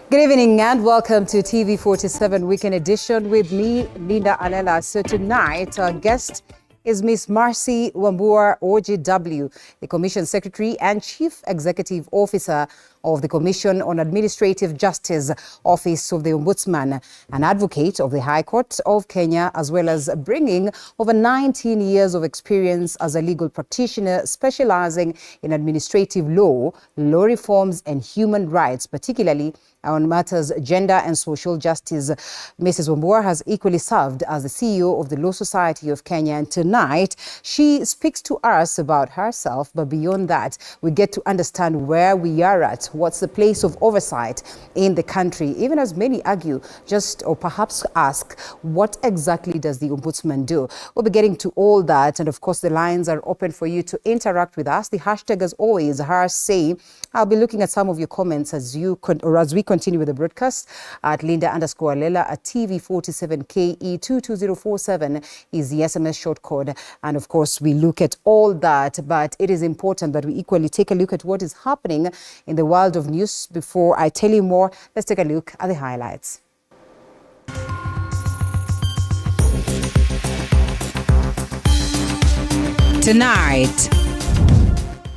Good evening and welcome to TV47 Weekend Edition with me, Linda Alela. So tonight, our guest is Miss Mercy Wambua, OGW, the Commission Secretary and Chief Executive Officer of the Commission on Administrative Justice, Office of the Ombudsman, an advocate of the High Court of Kenya, as well as bringing over 19 years of experience as a legal practitioner specializing in administrative law, law reforms and human rights, particularly on matters gender and social justice. Mrs. Wambua has equally served as the CEO of the Law Society of Kenya, and tonight she speaks to us about herself, but beyond that, we get to understand where we are at, what's the place of oversight in the country, even as many argue, or perhaps ask, what exactly does the Ombudsman do? We'll be getting to all that, and of course the lines are open for you to interact with us. The hashtag, as always, #say. I'll be looking at some of your comments as we continue with the broadcast at Linda_Alela at TV47KE 22047 is the SMS short code. And of course, we look at all that, but it is important that we equally take a look at what is happening in the world of news. Before I tell you more, let's take a look at the highlights. Tonight,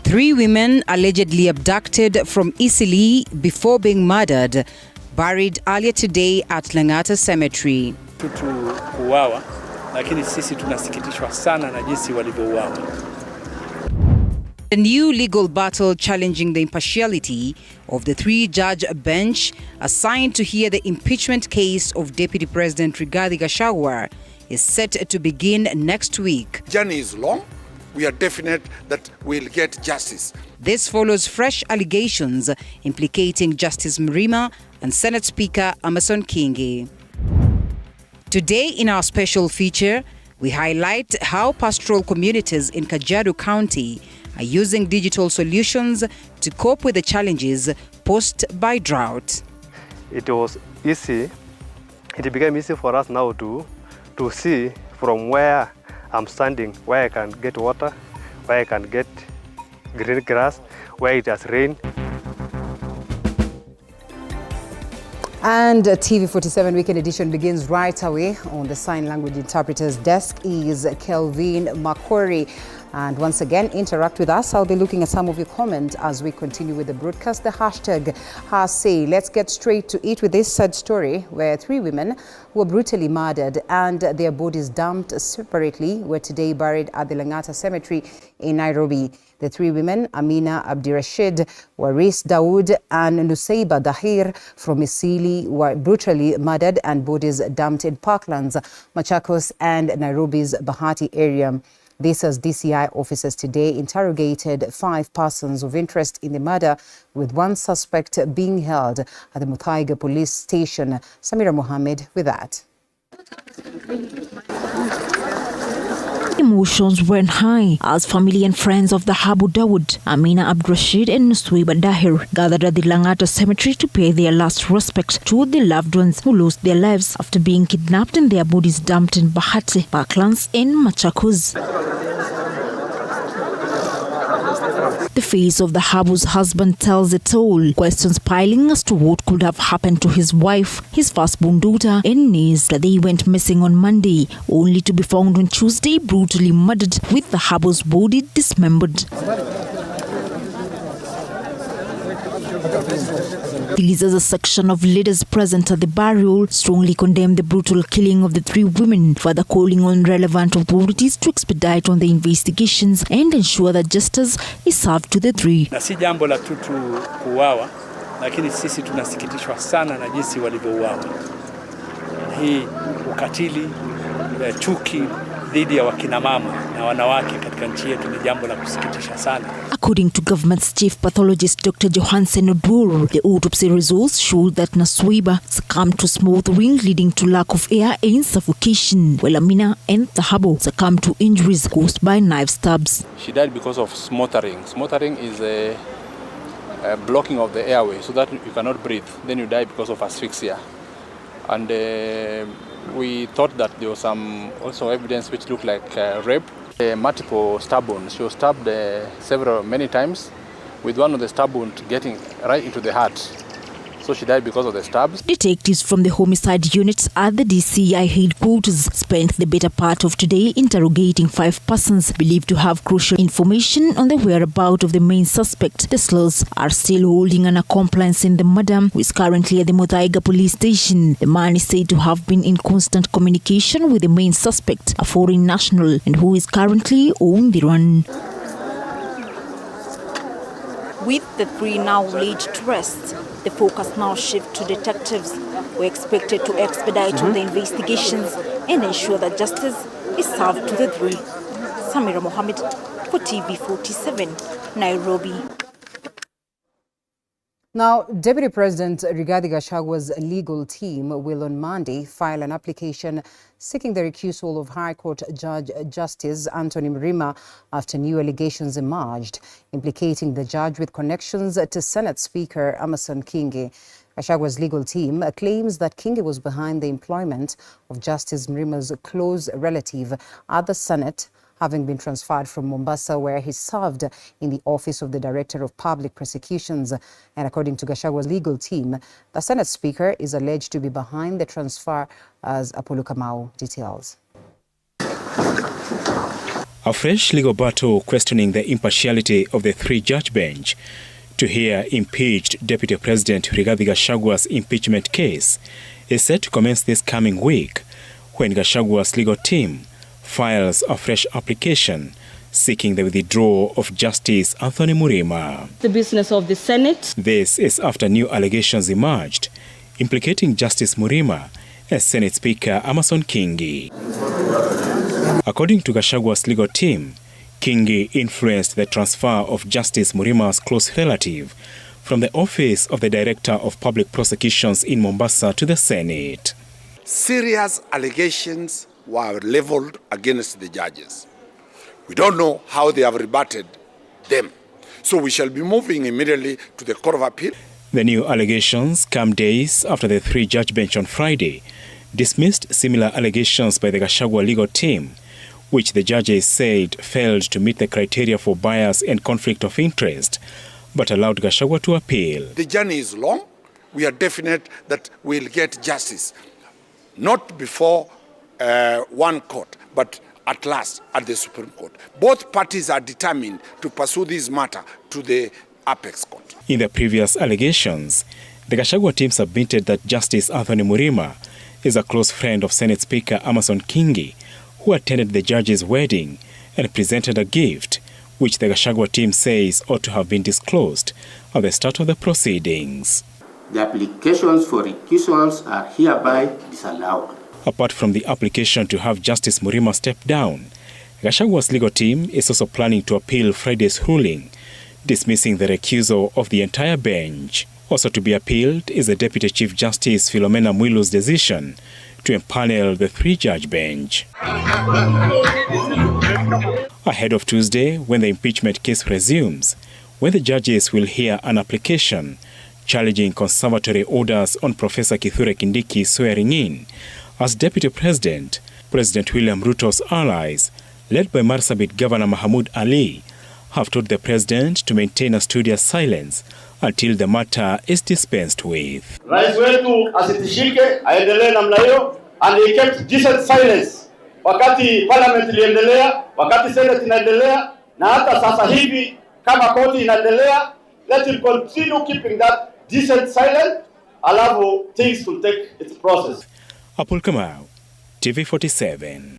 3 women allegedly abducted from Eastleigh before being murdered, buried earlier today at Lang'ata Cemetery. Kuuawa, lakini sisi tunasikitishwa sana na jinsi walivyouawa. A new legal battle challenging the impartiality of the 3-judge bench assigned to hear the impeachment case of Deputy President Rigathi Gachagua is set to begin next week. The journey is long. We are definite that we'll get justice. This follows fresh allegations implicating Justice Mrima and Senate Speaker Amason Kingi. Today in our special feature, we highlight how pastoral communities in Kajiado County are using digital solutions to cope with the challenges posed by drought. It was easy. It became easy for us now to see from where I'm standing, where I can get water, where I can get green grass, where it has rained. And TV47 Weekend Edition begins right away. On the sign language interpreter's desk is Kelvin Makori. And once again, interact with us. I'll be looking at some of your comments as we continue with the broadcast. The hashtag #say. Let's get straight to it with this sad story where 3 women were brutally murdered and their bodies dumped separately were today buried at the Lang'ata Cemetery in Nairobi. The 3 women, Amina Abdirashid, Waris Dawood and Nusaiba Dahir from Eastleigh, were brutally murdered and bodies dumped in Parklands, Machakos and Nairobi's Bahati area. This as DCI officers today interrogated 5 persons of interest in the murder, with 1 suspect being held at the Muthaiga police station. Samira Mohammed with that. Emotions were high as family and friends of the Habu Dawood, Amina Abdirashid and Nusaiba Dahir gathered at the Lang'ata Cemetery to pay their last respect to the loved ones who lost their lives after being kidnapped and their bodies dumped in Bahati, Parklands and Machakos. The face of the Habu's husband tells it all, questions piling as to what could have happened to his wife, his firstborn daughter and niece. They went missing on Monday, only to be found on Tuesday brutally murdered with the Habu's body dismembered. These as a section of leaders present at the burial strongly condemned the brutal killing of the 3 women, further calling on relevant authorities to expedite on the investigations and ensure that justice is served to the 3. Na si jambo la tu kuuawa, lakini sisi tunasikitishwa sana na jinsi walivyouawa. Hii ukatili, chuki dhidi ya wakina mama na wanawake katika nchi yetu ni jambo la kusikitisha sana. According to government's chief pathologist Dr. Johansen Odwor, the autopsy results showed that Nusaiba succumbed to smothering leading to lack of air and suffocation, while Amina and the Habu succumbed to injuries caused by knife stabs. She died because of smothering. Smothering is a blocking of the airway so that you cannot breathe. Then you die because of asphyxia. And we thought that there was some also evidence which looked like rape. Multiple stab wounds. She was stabbed many times, with one of the stab wounds getting right into the heart. So So she died because of the stabs. Detectives from the homicide units at the DCI headquarters spent the better part of today interrogating 5 persons believed to have crucial information on the whereabouts of the main suspect. The slurs are still holding an accomplice in the murder, who is currently at the Muthaiga police station. The man is said to have been in constant communication with the main suspect, a foreign national, and who is currently on the run. With the 3 now laid to rest, the focus now shifts to detectives who are expected to expedite all the investigations and ensure that justice is served to the 3. Samira Mohammed for TV47, Nairobi. Now, Deputy President Rigathi Gachagua's legal team will on Monday file an application seeking the recusal of High Court Judge Justice Anthony Mrima after new allegations emerged implicating the judge with connections to Senate Speaker Amason Kingi. Gachagua's legal team claims that Kingi was behind the employment of Justice Mrima's close relative at the Senate, having been transferred from Mombasa, where he served in the Office of the Director of Public Prosecutions. And according to Gachagua's legal team, the Senate Speaker is alleged to be behind the transfer, as Apollo Kamau details. A fresh legal battle questioning the impartiality of the 3-judge bench to hear impeached Deputy President Rigathi Gachagua's impeachment case is set to commence this coming week, when Gachagua's legal team files a fresh application seeking the withdrawal of Justice Anthony Mrima. The business of the Senate. This is after new allegations emerged implicating Justice Mrima and Senate Speaker Amason Kingi. According to Gachagua's legal team, Kingi influenced the transfer of Justice Mrima's close relative from the Office of the Director of Public Prosecutions in Mombasa to the Senate. Serious allegations were leveled against the judges. We don't know how they have rebutted them. So we shall be moving immediately to the Court of Appeal. The new allegations come days after the 3-judge bench on Friday dismissed similar allegations by the Gachagua legal team, which the judges said failed to meet the criteria for bias and conflict of interest, but allowed Gachagua to appeal. The journey is long. We are definite that we'll get justice, not before one court, but at last at the Supreme Court. Both parties are determined to pursue this matter to the apex court. In the previous allegations, the Gachagua team submitted that Justice Anthony Mrima is a close friend of Senate Speaker Amason Kingi, who attended the judge's wedding and presented a gift, which the Gachagua team says ought to have been disclosed at the start of the proceedings. The applications for recusals are hereby disallowed. Apart from the application to have Justice Mrima step down, Gachagua's legal team is also planning to appeal Friday's ruling, dismissing the recusal of the entire bench. Also to be appealed is the Deputy Chief Justice Philomena Mwilu's decision to empanel the 3-judge bench. Ahead of Tuesday, when the impeachment case resumes, when the judges will hear an application challenging conservatory orders on Professor Kithure Kindiki's swearing in as Deputy President, President William Ruto's allies, led by Marsabit Governor Mahmoud Ali, have told the President to maintain a studious silence until the matter is dispensed with. Rais wetu asitishike, aendelee namna hiyo, and he kept decent silence wakati parliament iliendelea, wakati Senate inaendelea, na hata sasa hivi kama koti inaendelea. Let him continue keeping that decent silence, alafu things will take its process. Apollo Kamau, TV47.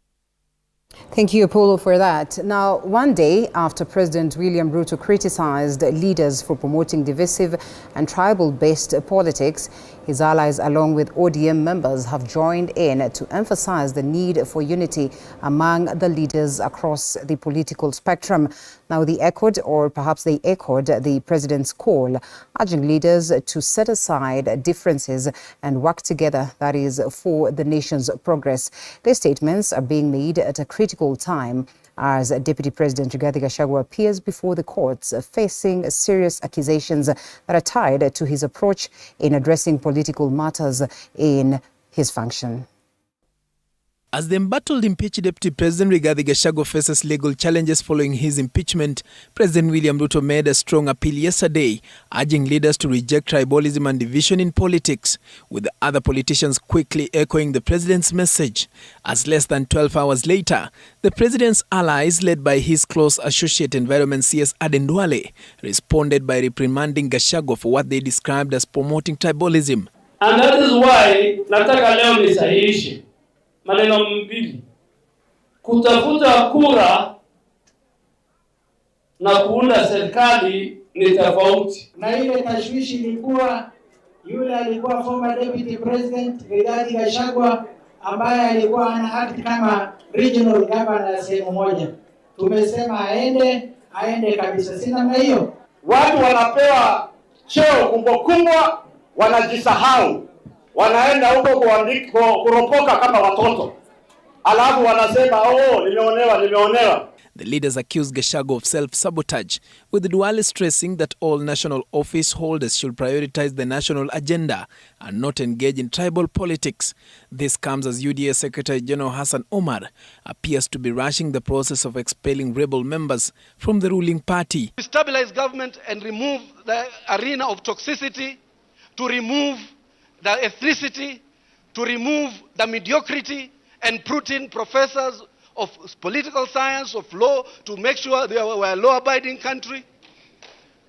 Thank you, Apollo, for that. Now, one day after President William Ruto criticized leaders for promoting divisive and tribal-based politics, his allies, along with ODM members, have joined in to emphasize the need for unity among the leaders across the political spectrum. Now, they echoed the president's call, urging leaders to set aside differences and work together, that is, for the nation's progress. Their statements are being made at a critical time as Deputy President Rigathi Gachagua appears before the courts, facing serious accusations that are tied to his approach in addressing political matters in his function. As the embattled impeached Deputy President Rigathi Gachagua faces legal challenges following his impeachment, President William Ruto made a strong appeal yesterday, urging leaders to reject tribalism and division in politics, with other politicians quickly echoing the president's message. As less than 12 hours later, the president's allies, led by his close associate Environment CS Aden Duale, responded by reprimanding Gachagua for what they described as promoting tribalism. And that is why nataka leo nisahihishe maneno mbili: kutafuta kura na kuunda serikali ni tofauti. Na ile tashwishi ilikuwa yule alikuwa former deputy president Rigathi Gachagua ambaye alikuwa ana haki kama regional governor ya sehemu moja. Tumesema aende kabisa. Si namna hiyo. Watu wanapewa cheo kubwa, wanajisahau. Wanaenda huko kuropoka kama watoto. Alafu wanasema nimeonewa. The leaders accused Gachagua of self-sabotage, with Duale stressing that all national office holders should prioritize the national agenda and not engage in tribal politics. This comes as UDA Secretary General Hassan Omar appears to be rushing the process of expelling rebel members from the ruling party. To stabilize government and remove the arena of toxicity, to remove the ethnicity, to remove the mediocrity, and put in professors of political science, of law, to make sure we are a law-abiding country.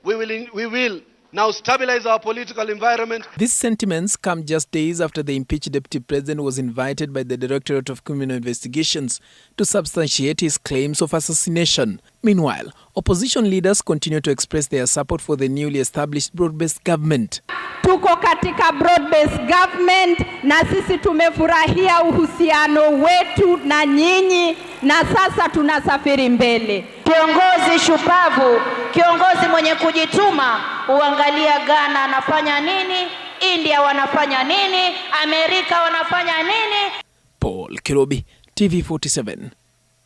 We will now stabilize our political environment. These sentiments come just days after the impeached Deputy President was invited by the Directorate of Criminal Investigations to substantiate his claims of assassination. Meanwhile, opposition leaders continue to express their support for the newly established broad-based government. Tuko katika broad-based government na sisi tumefurahia uhusiano wetu na nyinyi na sasa tunasafiri mbele. Kiongozi shupavu, kiongozi mwenye kujituma, uangalia Ghana anafanya nini, India wanafanya nini, Amerika wanafanya nini. Paul Kirobi, TV47,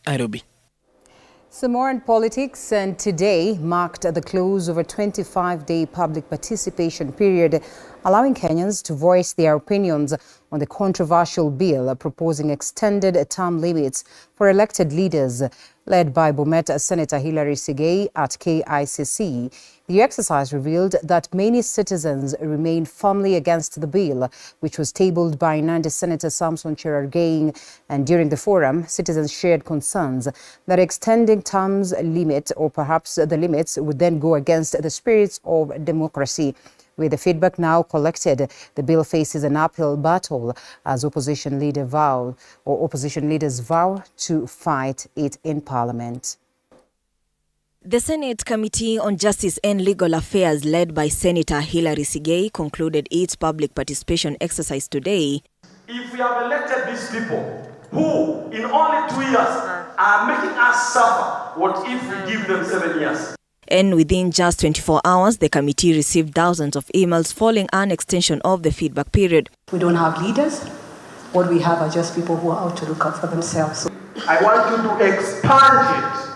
Nairobi. Some more on politics, and today marked the close of a 25-day public participation period, allowing Kenyans to voice their opinions on the controversial bill proposing extended term limits for elected leaders, led by Bomet Senator Hilary Sigei at KICC. The exercise revealed that many citizens remain firmly against the bill, which was tabled by Nandi Senator Samson Cherargei. And during the forum, citizens shared concerns that extending terms limit, or perhaps the limits, would then go against the spirits of democracy. With the feedback now collected, the bill faces an uphill battle as opposition leaders vow to fight it in Parliament. The Senate Committee on Justice and Legal Affairs, led by Senator Hilary Sigei, concluded its public participation exercise today. If we have elected these people who, in only 2 years, are making us suffer, what if we give them 7 years? And within just 24 hours, the committee received thousands of emails following an extension of the feedback period. We don't have leaders. What we have are just people who are out to look out for themselves. I want you to expand it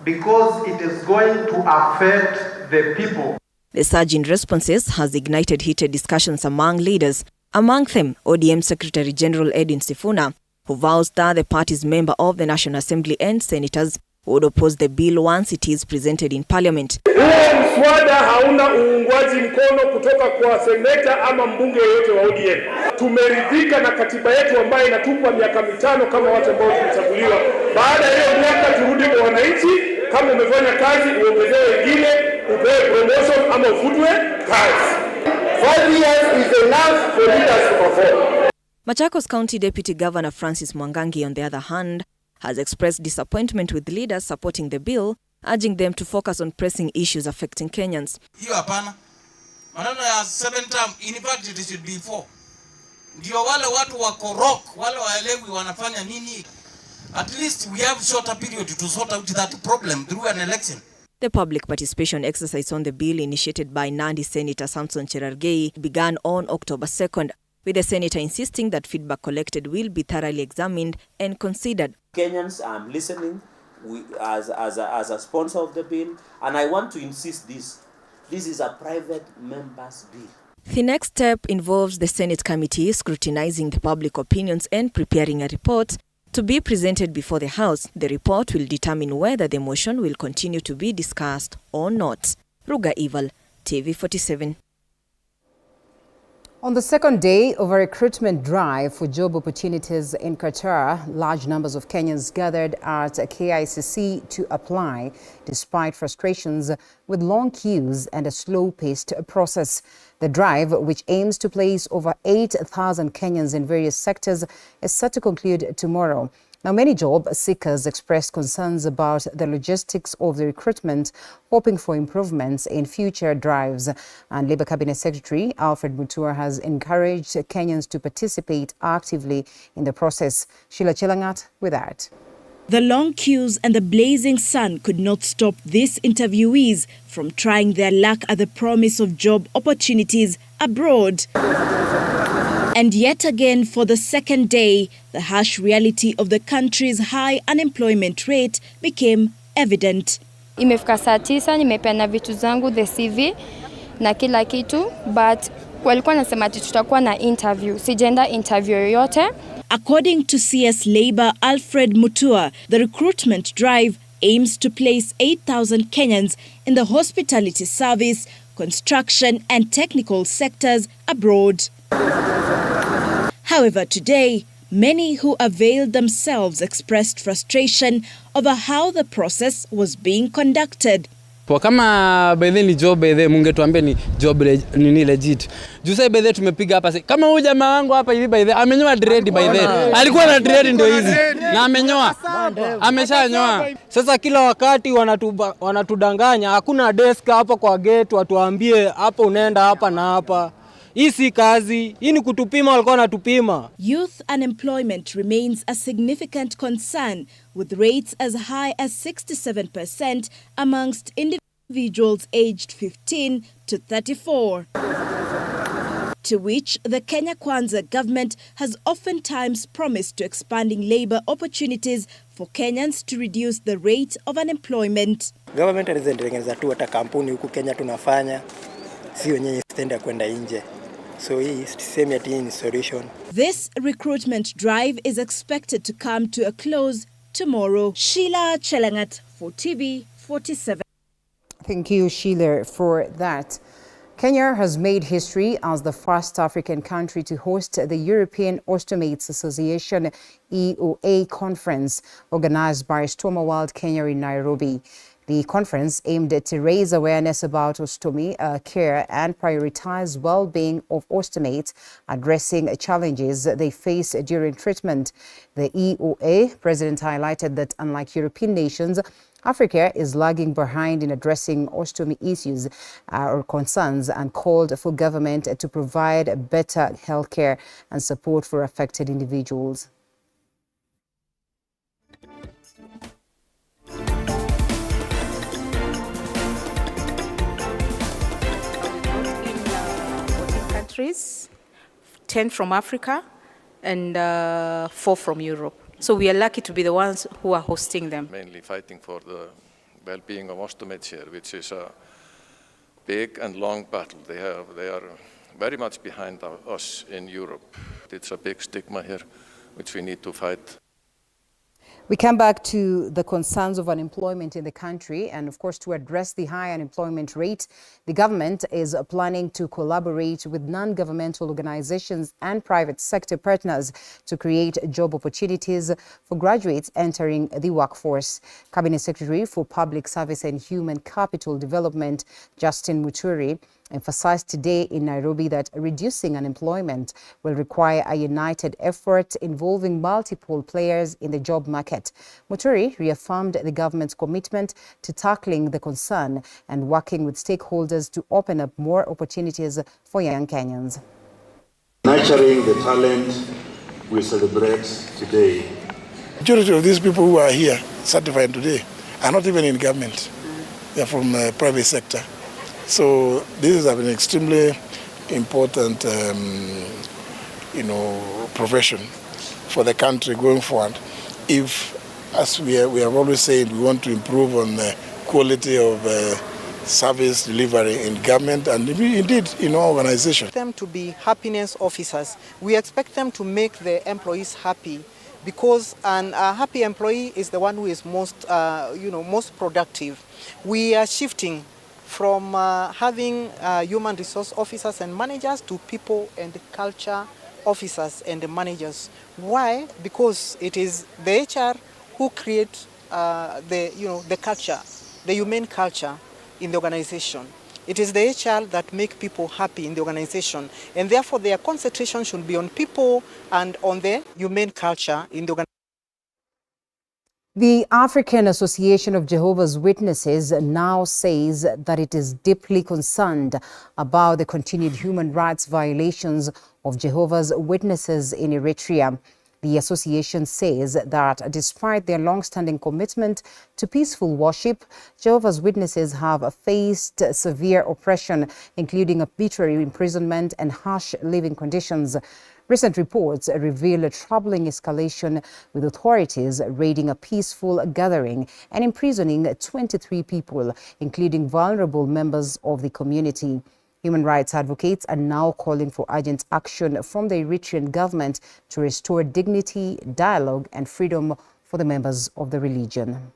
because it is going to affect the people. The surge in responses has ignited heated discussions among leaders. Among them, ODM Secretary General Edwin Sifuna, who vows that the party's member of the National Assembly and senators would oppose the bill once it is presented in Parliament. Huo mswada hauna uungwaji mkono kutoka kwa seneta ama mbunge yote wa ODM. Tumeridhika na katiba yetu ambayo inatupa miaka 5 kama watu ambao tumechaguliwa. Baada ya hiyo miaka turudi kwa wananchi, kama umefanya kazi uongezewe wengine, upewe promotion ama ufutwe kazi. 5 years is enough for leaders to perform. Machakos County Deputy Governor Francis Mwangangi, on the other hand, has expressed disappointment with leaders supporting the bill, urging them to focus on pressing issues affecting Kenyans. Hiyo hapana. Maneno ya 7 term, in fact it should be 4. Ndio wale watu wako rock, wale waelewi wanafanya nini. At least we have shorter period to sort out that problem through an election. The public participation exercise on the bill, initiated by Nandi Senator Samson Cherargei, began on October 2nd, with the senator insisting that feedback collected will be thoroughly examined and considered. Kenyans, I'm listening as a sponsor of the bill, and I want to insist this. This is a private member's bill. The next step involves the Senate committee scrutinizing the public opinions and preparing a report to be presented before the House. The report will determine whether the motion will continue to be discussed or not. Ruga Ival, TV47. On the second day of a recruitment drive for job opportunities in Qatar, large numbers of Kenyans gathered at KICC to apply, despite frustrations with long queues and a slow-paced process. The drive, which aims to place over 8,000 Kenyans in various sectors, is set to conclude tomorrow. Now, many job seekers expressed concerns about the logistics of the recruitment, hoping for improvements in future drives. And Labour Cabinet Secretary Alfred Mutua has encouraged Kenyans to participate actively in the process. Sheila Chelangat with that. The long queues and the blazing sun could not stop these interviewees from trying their luck at the promise of job opportunities abroad. And yet again, for the second day, the harsh reality of the country's high unemployment rate became evident. Imefika saa 9, nimepeana vitu zangu, the CV na kila kitu, but walikuwa nasema ati tutakuwa na interview. Sijaenda interview yoyote. According to CS Labour Alfred Mutua, the recruitment drive aims to place 8,000 Kenyans in the hospitality service, construction and technical sectors abroad. However, today, many who availed themselves expressed frustration over how the process was being conducted. Kwa kama bedhe ni job bedhe mungetuambia ni job ni legit. Juse bedhe tumepiga hapa kama huyu jamaa wangu hapa hivi bedhe amenyoa dread bedhe. Alikuwa na dread ndio hizi na amenyoa. Ameshanyoa. Sasa kila wakati wanatudanganya, hakuna desk hapa kwa gate watuambie hapa unaenda hapa na hapa. Hii si kazi, hii ni kutupima, walikuwa wanatupima. Youth unemployment remains a significant concern, with rates as high as 67% amongst individuals aged 15 to 34. To which the Kenya Kwanza government has oftentimes promised to expanding labor opportunities for Kenyans to reduce the rate of unemployment. Government alizitengeneza tu hata kampuni huku Kenya tunafanya, sio nyenye stenda kwenda nje. So hii same ati ni solution. This recruitment drive is expected to come to a close tomorrow. Sheila Chelangat for TV47. Thank you, Sheila, for that. Kenya has made history as the first African country to host the European Ostomates Association EOA conference organized by Ostomy World Kenya in Nairobi. The conference aimed to raise awareness about ostomy care and prioritize well-being of ostomates, addressing challenges they face during treatment. The EOA president highlighted that unlike European nations, Africa is lagging behind in addressing ostomy issues or concerns, and called for government to provide better healthcare and support for affected individuals. Countries, 10 from Africa and 4 from Europe. So we are lucky to be the ones who are hosting them. Mainly fighting for the well-being of ostomates here, which is a big and long battle. They are very much behind us in Europe. It's a big stigma here, which we need to fight. We come back to the concerns of unemployment in the country, and of course, to address the high unemployment rate, the government is planning to collaborate with non-governmental organizations and private sector partners to create job opportunities for graduates entering the workforce. Cabinet Secretary for Public Service and Human Capital Development, Justin Muturi, emphasized today in Nairobi that reducing unemployment will require a united effort involving multiple players in the job market. Muturi reaffirmed the government's commitment to tackling the concern and working with stakeholders to open up more opportunities for young Kenyans. Nurturing the talent we celebrate today. The majority of these people who are here certified today are not even in government. They are from the private sector. So this is an extremely important, profession for the country going forward. If, as we have always said, we want to improve on the quality of service delivery in government and indeed in our organization. Them to be happiness officers. We expect them to make the employees happy, because a happy employee is the one who is most productive. We are shifting from having human resource officers and managers to people and culture officers and managers. Why? Because it is the HR who create the culture, the humane culture in the organization. It is the HR that make people happy in the organization, and therefore their concentration should be on people and on the humane culture in the organization. The African Association of Jehovah's Witnesses now says that it is deeply concerned about the continued human rights violations of Jehovah's Witnesses in Eritrea. The association says that despite their long-standing commitment to peaceful worship, Jehovah's Witnesses have faced severe oppression, including arbitrary imprisonment and harsh living conditions. Recent reports reveal a troubling escalation, with authorities raiding a peaceful gathering and imprisoning 23 people, including vulnerable members of the community. Human rights advocates are now calling for urgent action from the Eritrean government to restore dignity, dialogue, and freedom for the members of the religion.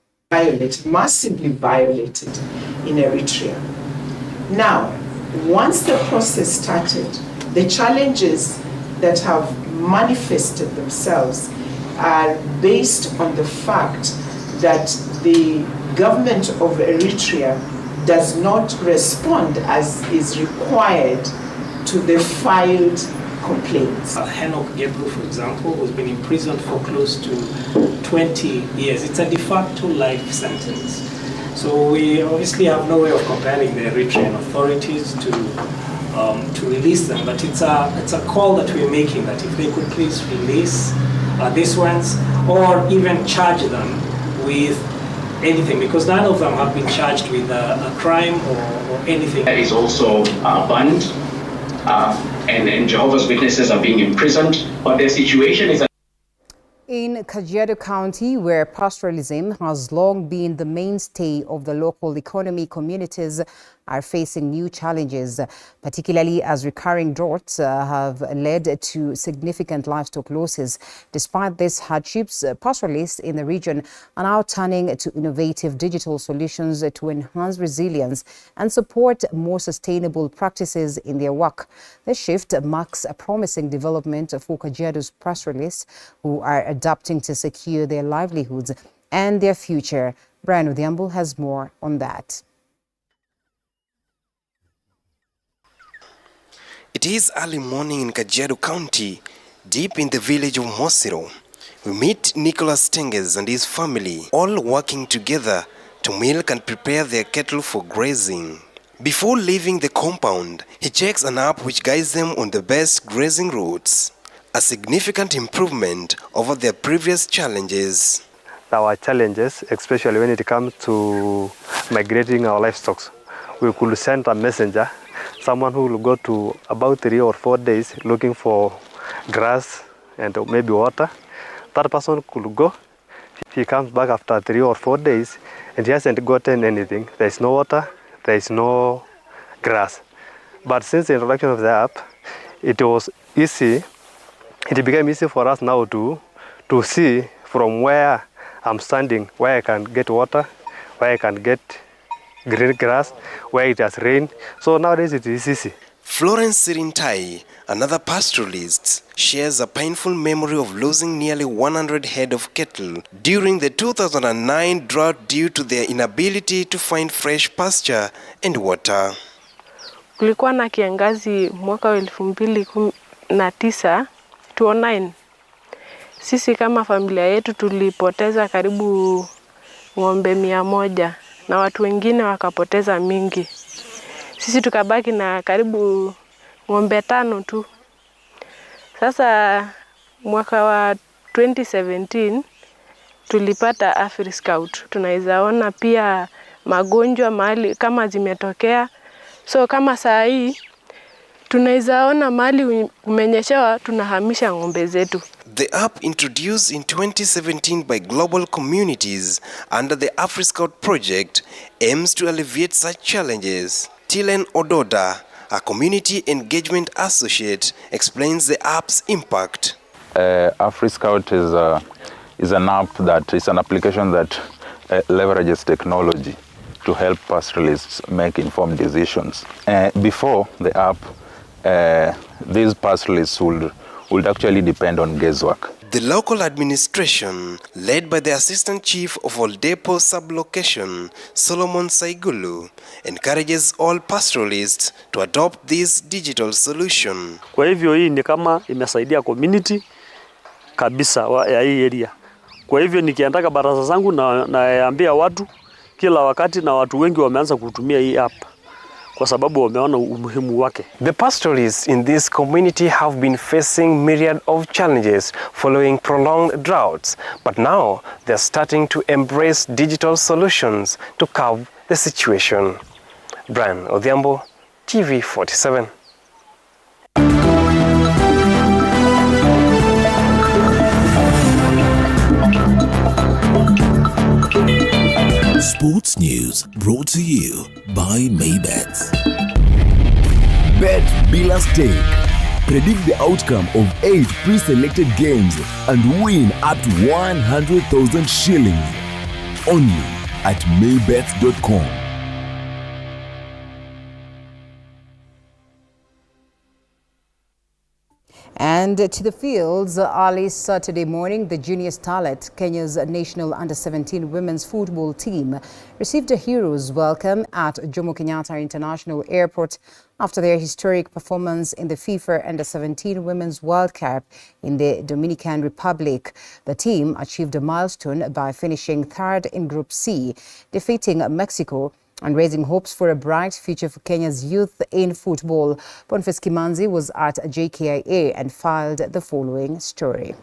Massively violated in Eritrea. Now, once the process started, the challenges that have manifested themselves are based on the fact that the government of Eritrea does not respond as is required to the filed complaints. Henok Gebru, for example, has been imprisoned for close to 20 years. It's a de facto life sentence. So we obviously have no way of compelling the Eritrean authorities to release them, but it's a call that we're making, that if they could please release these ones, or even charge them with anything, because none of them have been charged with a crime or anything. That is also banned, and Jehovah's Witnesses are being imprisoned, but their situation is In Kajiado County, where pastoralism has long been the mainstay of the local economy, communities are facing new challenges, particularly as recurring droughts have led to significant livestock losses. Despite these hardships, pastoralists in the region are now turning to innovative digital solutions to enhance resilience and support more sustainable practices in their work. This shift marks a promising development for Kajiado's pastoralists, who are adapting to secure their livelihoods and their future. Brian Odhiambo has more on that. It is early morning in Kajiado County, deep in the village of Mosiro. We meet Nicholas Tenges and his family, all working together to milk and prepare their cattle for grazing. Before leaving the compound, he checks an app which guides them on the best grazing routes, a significant improvement over their previous challenges. Our challenges, especially when it comes to migrating our livestock, we could send a messenger, someone who will go to about 3 or 4 days looking for grass and maybe water. That person could go. He comes back after 3 or 4 days and he hasn't gotten anything. There is no water, there is no grass. But since the introduction of the app, it was easy. It became easy for us now to see from where I'm standing, where I can get water, where I can get green grass, where it has rained. So nowadays it is easy. Florence Sirintai, another pastoralist, shares a painful memory of losing nearly 100 head of cattle during the 2009 drought due to their inability to find fresh pasture and water. Kulikuwa na kiangazi mwaka wa 2019 2009. Sisi kama familia yetu tulipoteza karibu ng'ombe 100 na watu wengine wakapoteza mingi. Sisi tukabaki na karibu ng'ombe 5 tu. Sasa mwaka wa 2017 tulipata Afri Scout. Tunaweza ona pia magonjwa mahali kama zimetokea. So kama saa hii Tunaweza ona mali umenyeshewa, tunahamisha ng'ombe zetu. The app introduced in 2017 by global communities under the AfriScout project aims to alleviate such challenges. Tilen Ododa, a community engagement associate, explains the app's impact. AfriScout is an app that is an application that leverages technology to help pastoralists make informed decisions. Before the app, these pastoralists would actually depend on guesswork. The local administration, led by the Assistant Chief of Oldepo Sublocation, Solomon Saigulu, encourages all pastoralists to adopt this digital solution. Kwa hivyo hii ni kama imesaidia community kabisa ya hii area. Kwa hivyo nikiandaka baraza zangu naambia watu kila wakati, na watu wengi wameanza kutumia hii app kwa sababu wameona umuhimu wake. The pastoralists in this community have been facing myriad of challenges following prolonged droughts, but now they're starting to embrace digital solutions to curb the situation. Brian Odhiambo, TV47. Sports news brought to you by Maybet. Bet bila stake. Predict the outcome of 8 pre-selected games and win up to 100,000 shillings. Only at maybet.com. And to the fields, early Saturday morning, the Junior Starlet, Kenya's national under-17 women's football team, received a hero's welcome at Jomo Kenyatta International Airport after their historic performance in the FIFA Under-17 Women's World Cup in the Dominican Republic. The team achieved a milestone by finishing third in Group C, defeating Mexico and raising hopes for a bright future for Kenya's youth in football. Boniface Kimanzi was at JKIA and filed the following story.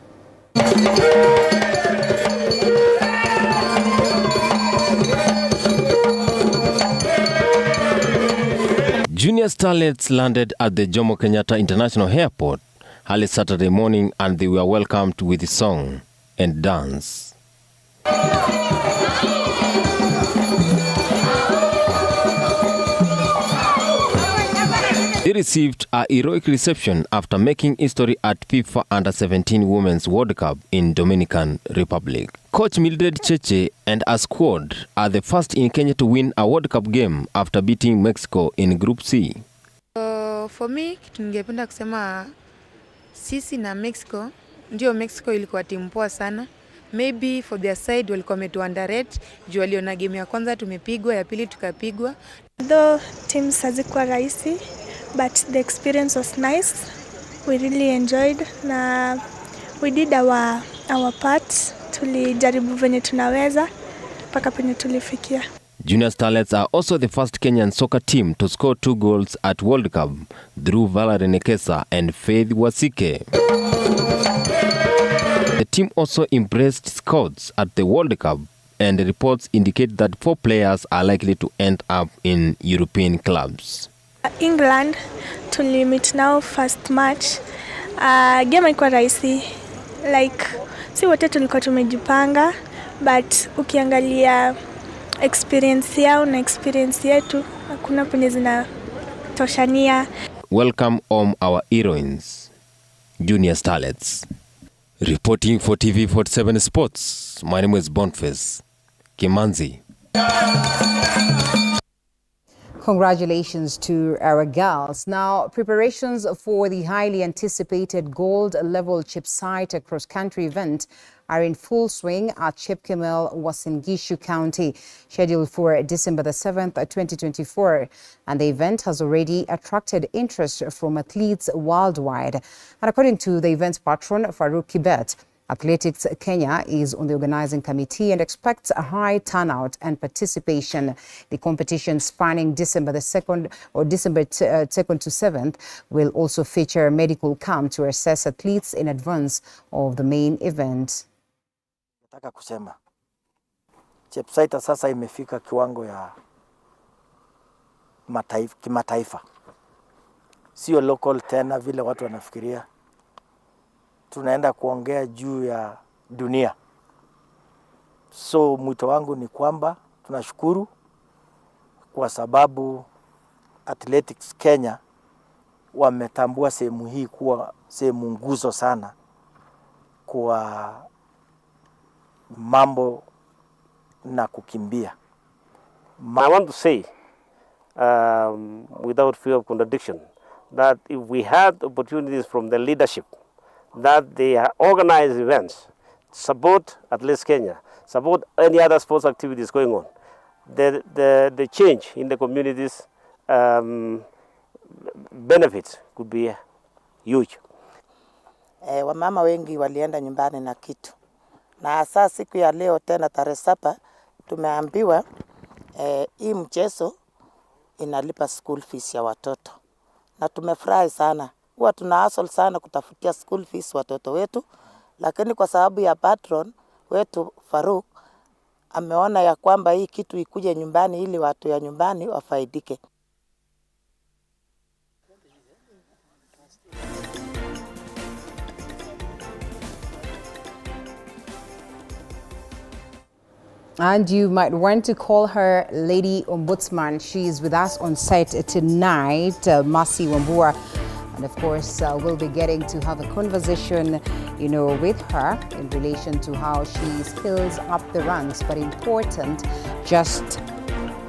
Junior Starlets landed at the Jomo Kenyatta International Airport early Saturday morning, and they were welcomed with song and dance. They received a heroic reception after making history at FIFA Under-17 Women's World Cup in Dominican Republic. Coach Mildred Cheche and her squad are the first in Kenya to win a World Cup game after beating Mexico in Group C. For me, kitu ningependa kusema sisi na Mexico, ndio Mexico ilikuwa timu poa sana. Maybe for their side walikuwa wametu underrate, juu waliona game ya kwanza tumepigwa, ya pili tukapigwa. Though teams hazikuwa rahisi, but the experience was nice. We really enjoyed na we did our part. Tulijaribu venye tunaweza mpaka penye tulifikia. Junior Starlets are also the first Kenyan soccer team to score 2 goals at World Cup through Valerie Nekesa and Faith Wasike. The team also impressed scouts at the World Cup, and reports indicate that 4 players are likely to end up in European clubs. England tulimit now first match. Game haikuwa rahisi. Like si wote tulikuwa tumejipanga, but ukiangalia experience yao na experience yetu hakuna penye zinatoshania. Welcome home our heroines, Junior Starlets. Reporting for TV47 Sports, my name is Boniface Kimanzi. Congratulations to our gals. Now, preparations for the highly anticipated gold-level Chepsite cross-country event are in full swing at Chepkemel, Uasin Gishu County, scheduled for December the 7th, 2024. And the event has already attracted interest from athletes worldwide. And according to the event's patron, Farouk Kibet, Athletics Kenya is on the organizing committee and expects a high turnout and participation. The competition spanning December the 2nd or December 2nd to 7th will also feature a medical camp to assess athletes in advance of the main event. Nataka kusema Chepsite sasa imefika kiwango ya kimataifa. sio local tena vile watu wanafikiria. Tunaenda kuongea juu ya dunia. So mwito wangu ni kwamba tunashukuru kwa sababu Athletics Kenya wametambua sehemu hii kuwa sehemu nguzo sana kwa mambo na kukimbia. I want to say, without fear of contradiction, that if we had opportunities from the leadership, that they organize events, support Athletics Kenya, support any other sports activities going on, the change in the communities benefits could be huge. Wamama wengi walienda nyumbani na kitu. Na hasa siku ya leo tena tarehe 7 tumeambiwa hii mchezo inalipa school fees ya watoto. Na tumefurahi sana. Huwa tuna hustle sana kutafutia school fees watoto wetu, lakini kwa sababu ya patron wetu Faruk ameona ya kwamba hii kitu ikuje nyumbani ili watu ya nyumbani wafaidike. And you might want to call her Lady Ombudsman. She is with us on site tonight, Mercy Wambua. And of course, we'll be getting to have a conversation, with her in relation to how she scales up the ranks, but important, just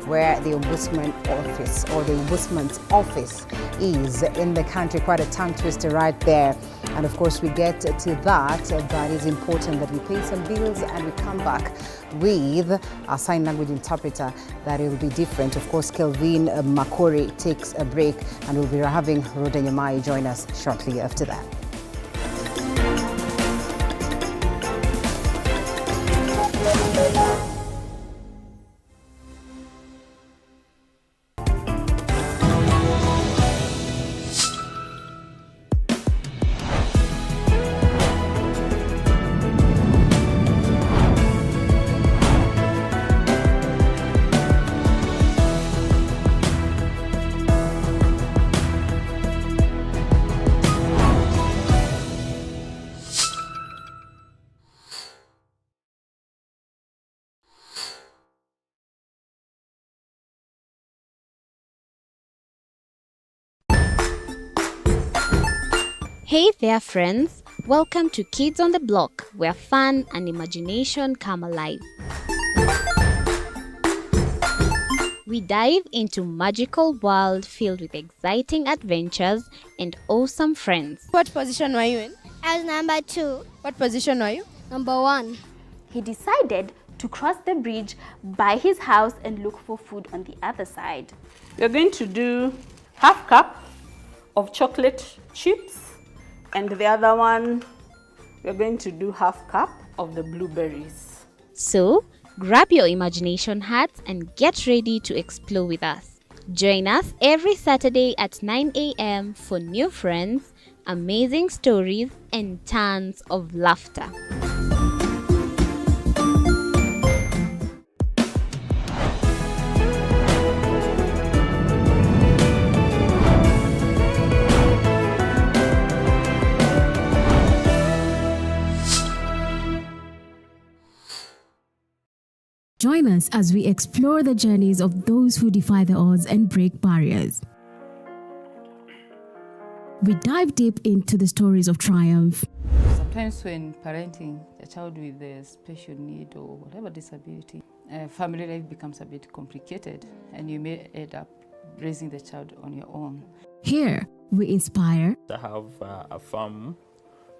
where the Ombudsman office or the Ombudsman's office is in the country. Quite a tongue twister right there. And of course, we get to that, but it's important that we pay some bills and we come back with a sign language interpreter that it will be different. Of course, Kelvin Makori takes a break, and we'll be having Rhoda Nyamai join us shortly after that. Hey there friends, welcome to Kids on the Block, where fun and imagination come alive. We dive into magical world filled with exciting adventures and awesome friends. What position were you in? I was number 2. What position were you? Number 1. He decided to cross the bridge by his house and look for food on the other side. We're going to do half cup of chocolate chips, and the other one, we're going to do half cup of the blueberries. So, grab your imagination hats and get ready to explore with us. Join us every Saturday at 9 a.m. for new friends, amazing stories, and tons of laughter. Join us as we explore the journeys of those who defy the odds and break barriers. We dive deep into the stories of triumph. Sometimes when parenting a child with a special need or whatever disability, family life becomes a bit complicated and you may end up raising the child on your own. Here, we inspire. I have a farm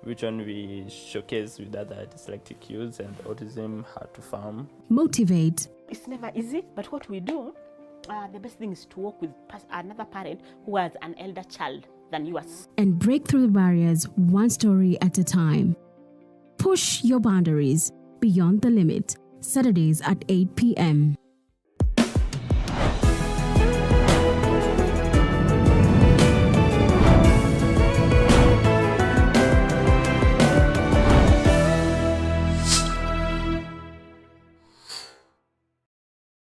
which one we showcase with other dyslexic youths and autism, how to farm. Motivate. It's never easy, but what we do, the best thing is to work with another parent who has an elder child than yours. And break through the barriers one story at a time. Push your boundaries beyond the limit. Saturdays at 8 p.m.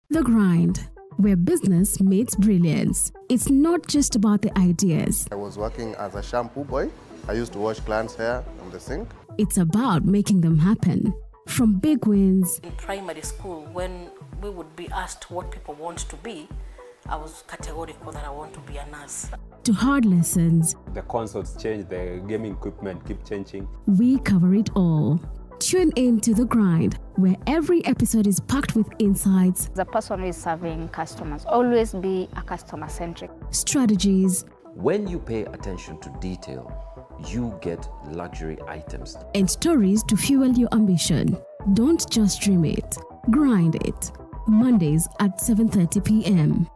The Grind, where business meets brilliance. It's not just about the ideas. I was working as a shampoo boy. I used to wash clients' hair on the sink. It's about making them happen. From big wins. In primary school, when we would be asked what people want to be, I was categorical that I want to be a nurse. To hard lessons. The consoles change, the gaming equipment keep changing. We cover it all. Tune in to The Grind, where every episode is packed with insights. The person who is serving customers, always be a customer-centric. Strategies. When you pay attention to detail, you get luxury items. And stories to fuel your ambition. Don't just dream it, grind it. Mondays at 7:30 p.m.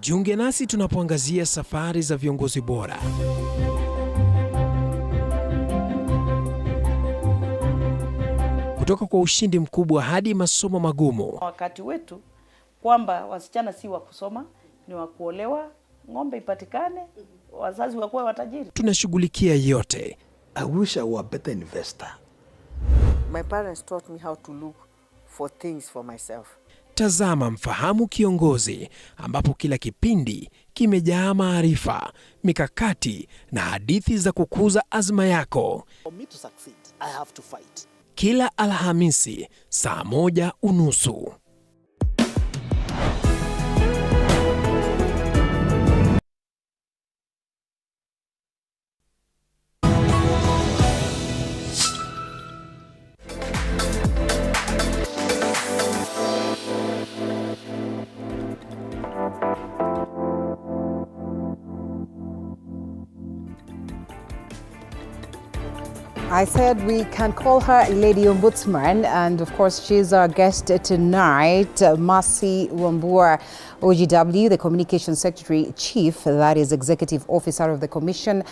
Jiunge nasi tunapoangazia safari za viongozi bora. Kutoka kwa ushindi mkubwa hadi masomo magumu. Wakati wetu kwamba wasichana si wa kusoma, ni wa kuolewa, ng'ombe ipatikane, wazazi wakuwa watajiri. Tunashughulikia yote. I wish I were a better investor. My parents taught me how to look for things for myself. Tazama Mfahamu Kiongozi, ambapo kila kipindi kimejaa maarifa, mikakati na hadithi za kukuza azma yako. For me to succeed, I have to fight. Kila Alhamisi saa 1:30. I said we can call her Lady Ombudsman, and of course she's our guest tonight, Mercy Wambua, OGW, the Communication Secretary Chief, that is Executive Officer of the Commission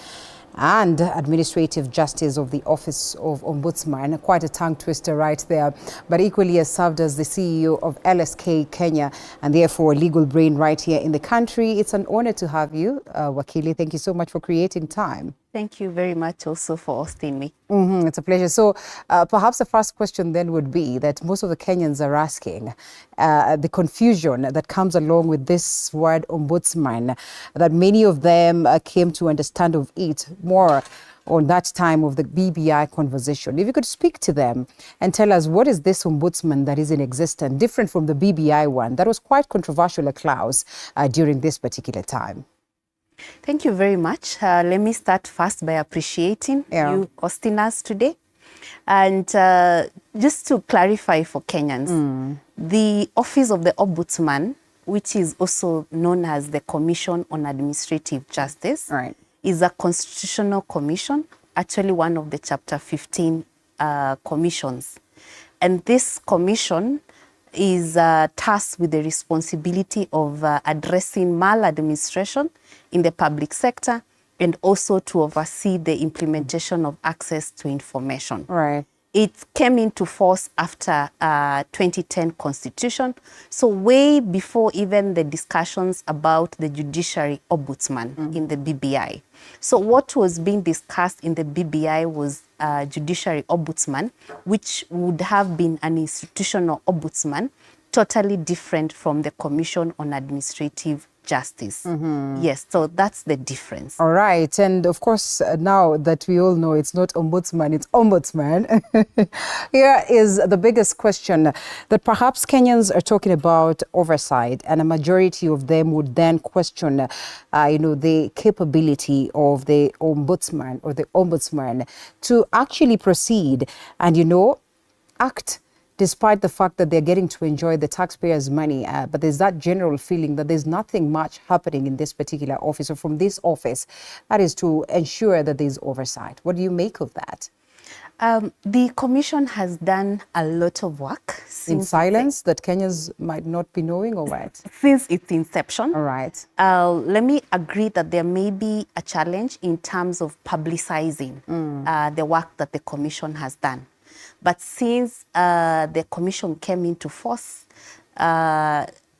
and Administrative Justice of the Office of Ombudsman. Quite a tongue twister right there, but equally has served as the CEO of LSK Kenya and therefore a legal brain right here in the country. It's an honor to have you, Wakili. Thank you so much for creating time. Thank you very much also for hosting me. It's a pleasure. So perhaps the first question then would be that most of the Kenyans are asking the confusion that comes along with this word ombudsman, that many of them came to understand of it more on that time of the BBI conversation. If you could speak to them and tell us, what is this ombudsman that is in existence, different from the BBI one that was quite controversial, a clause during this particular time? Thank you very much. Let me start first by appreciating you hosting us today. And just to clarify for Kenyans, the Office of the Ombudsman, which is also known as the Commission on Administrative Justice, is a constitutional commission, actually one of the Chapter 15 commissions. And this commission is tasked with the responsibility of addressing maladministration in the public sector and also to oversee the implementation of access to information. It came into force after 2010 Constitution, so way before even the discussions about the judiciary ombudsman in the BBI. So what was being discussed in the BBI was judiciary ombudsman, which would have been an institutional ombudsman, totally different from the Commission on Administrative Justice. Yes, so that's the difference. All right, and of course, now that we all know it's not ombudsman, it's ombudsman, here is the biggest question that perhaps Kenyans are talking about oversight, and a majority of them would then question, the capability of the ombudsman or the ombudsman to actually proceed and, act despite the fact that they're getting to enjoy the taxpayers' money. But there's that general feeling that there's nothing much happening in this particular office or from this office that is to ensure that there's oversight. What do you make of that? The Commission has done a lot of work. In silence that Kenyans might not be knowing, or what? Since its inception. All right. Let me agree that there may be a challenge in terms of publicizing the work that the Commission has done. But since the Commission came into force,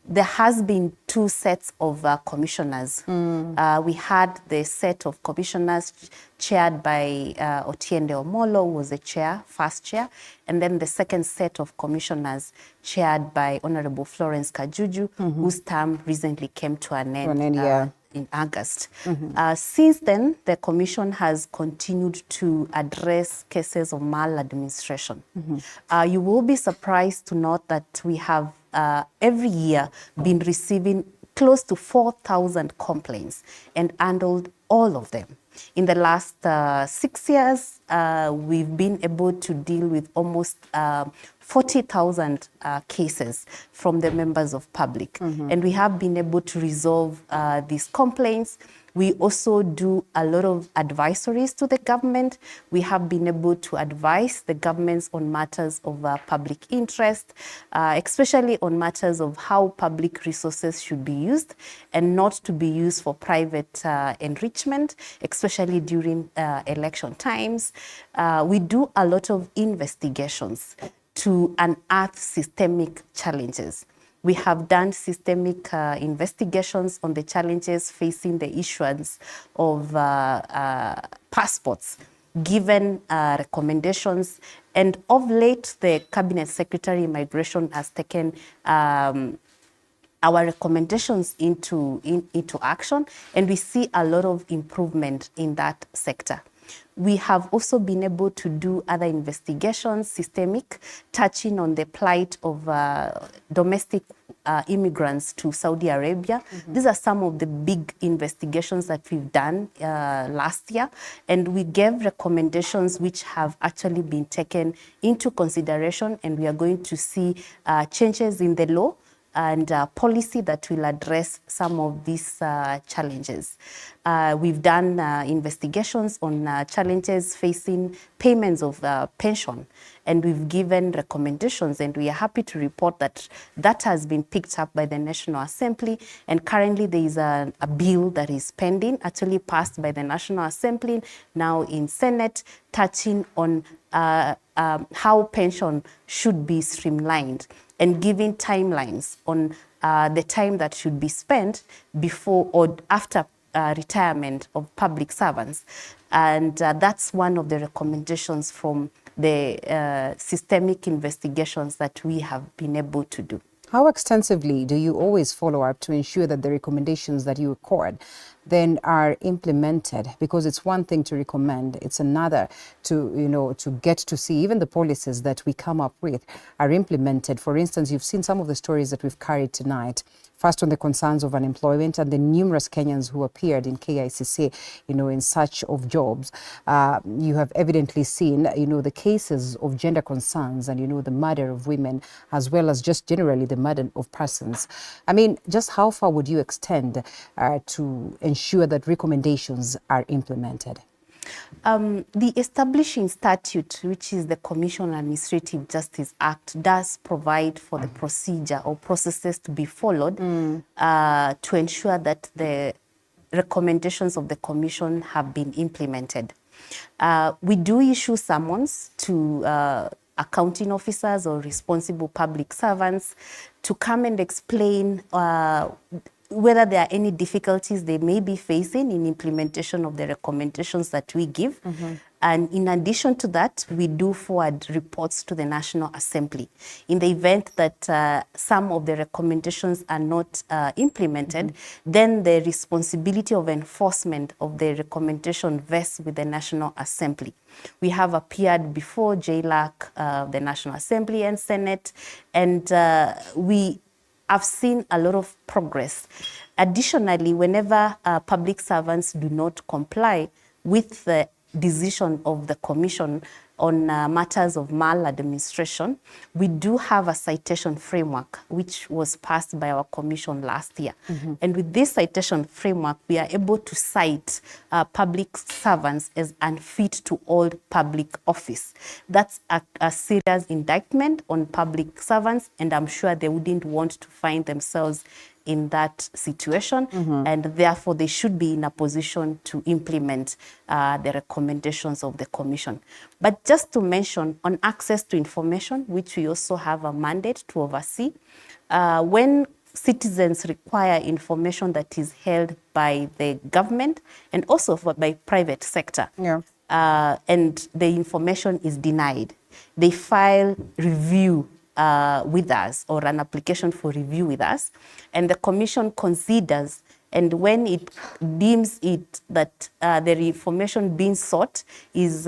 there has been two sets of commissioners. We had the set of commissioners chaired by Otiende Omolo, who was the first chair, and then the second set of commissioners chaired by Honorable Florence Kajuju, whose term recently came to an end in August. Since then, the commission has continued to address cases of maladministration. You will be surprised to note that we have every year been receiving close to 4,000 complaints and handled all of them. In the last 6 years, we've been able to deal with almost 40,000 cases from the members of public. And we have been able to resolve these complaints. We also do a lot of advisories to the government. We have been able to advise the governments on matters of public interest, especially on matters of how public resources should be used and not to be used for private enrichment, especially during election times. We do a lot of investigations to unearth systemic challenges. We have done systemic investigations on the challenges facing the issuance of passports, given recommendations. And of late, the Cabinet Secretary Immigration has taken our recommendations into action, and we see a lot of improvement in that sector. We have also been able to do other investigations, systemic, touching on the plight of domestic immigrants to Saudi Arabia. These are some of the big investigations that we've done last year, and we gave recommendations which have actually been taken into consideration, and we are going to see changes in the law and policy that will address some of these challenges. We've done investigations on challenges facing payments of pension, and we've given recommendations, and we are happy to report that that has been picked up by the National Assembly, and currently there is a bill that is pending, actually passed by the National Assembly, now in Senate, touching on how pension should be streamlined and giving timelines on the time that should be spent before or after retirement of public servants. And that's one of the recommendations from the systemic investigations that we have been able to do. How extensively do you always follow up to ensure that the recommendations that you record then are implemented? Because it's one thing to recommend, it's another to get to see even the policies that we come up with are implemented. For instance, you've seen some of the stories that we've carried tonight. First, on the concerns of unemployment and the numerous Kenyans who appeared in KICC, in search of jobs. You have evidently seen, the cases of gender concerns and, the murder of women, as well as just generally the murder of persons. I mean, just how far would you extend to ensure that recommendations are implemented? The establishing statute, which is the Commission on Administrative Justice Act, does provide for the procedure or processes to be followed to ensure that the recommendations of the Commission have been implemented. We do issue summons to accounting officers or responsible public servants to come and explain whether there are any difficulties they may be facing in implementation of the recommendations that we give. And in addition to that, we do forward reports to the National Assembly. In the event that some of the recommendations are not implemented, then the responsibility of enforcement of the recommendation vests with the National Assembly. We have appeared before JLAC, the National Assembly and Senate, and we have seen a lot of progress. Additionally, whenever public servants do not comply with the decision of the Commission on matters of maladministration, we do have a citation framework which was passed by our Commission last year. And with this citation framework, we are able to cite public servants as unfit to hold public office. That's a serious indictment on public servants, and I'm sure they wouldn't want to find themselves in that situation, and therefore they should be in a position to implement the recommendations of the Commission. But just to mention on access to information, which we also have a mandate to oversee, when citizens require information that is held by the government and also by private sector. Yeah. And the information is denied. They file review with us or an application for review with us, and the commission considers, and when it deems it that the information being sought is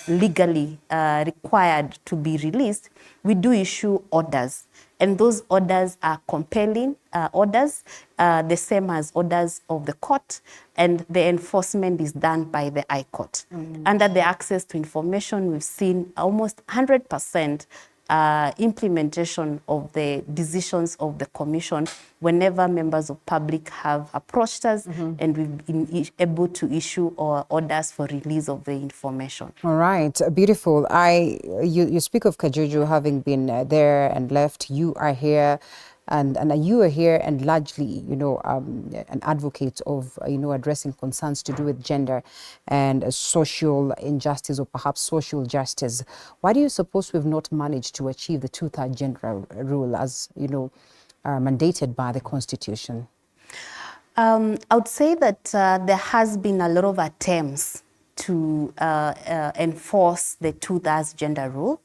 legally required to be released, we do issue orders. And those orders are compelling orders, the same as orders of the court, and the enforcement is done by the High Court. Under the access to information, we've seen almost 100% implementation of the decisions of the commission whenever members of public have approached us, and we've been able to issue orders for release of the information. All right, beautiful. You speak of Kajuju having been there and left. You are here. And you are here and largely, an advocate of, addressing concerns to do with gender and social injustice or perhaps social justice. Why do you suppose we've not managed to achieve the 2/3 gender rule as, mandated by the Constitution? I would say that there has been a lot of attempts to enforce the 2/3 gender rule,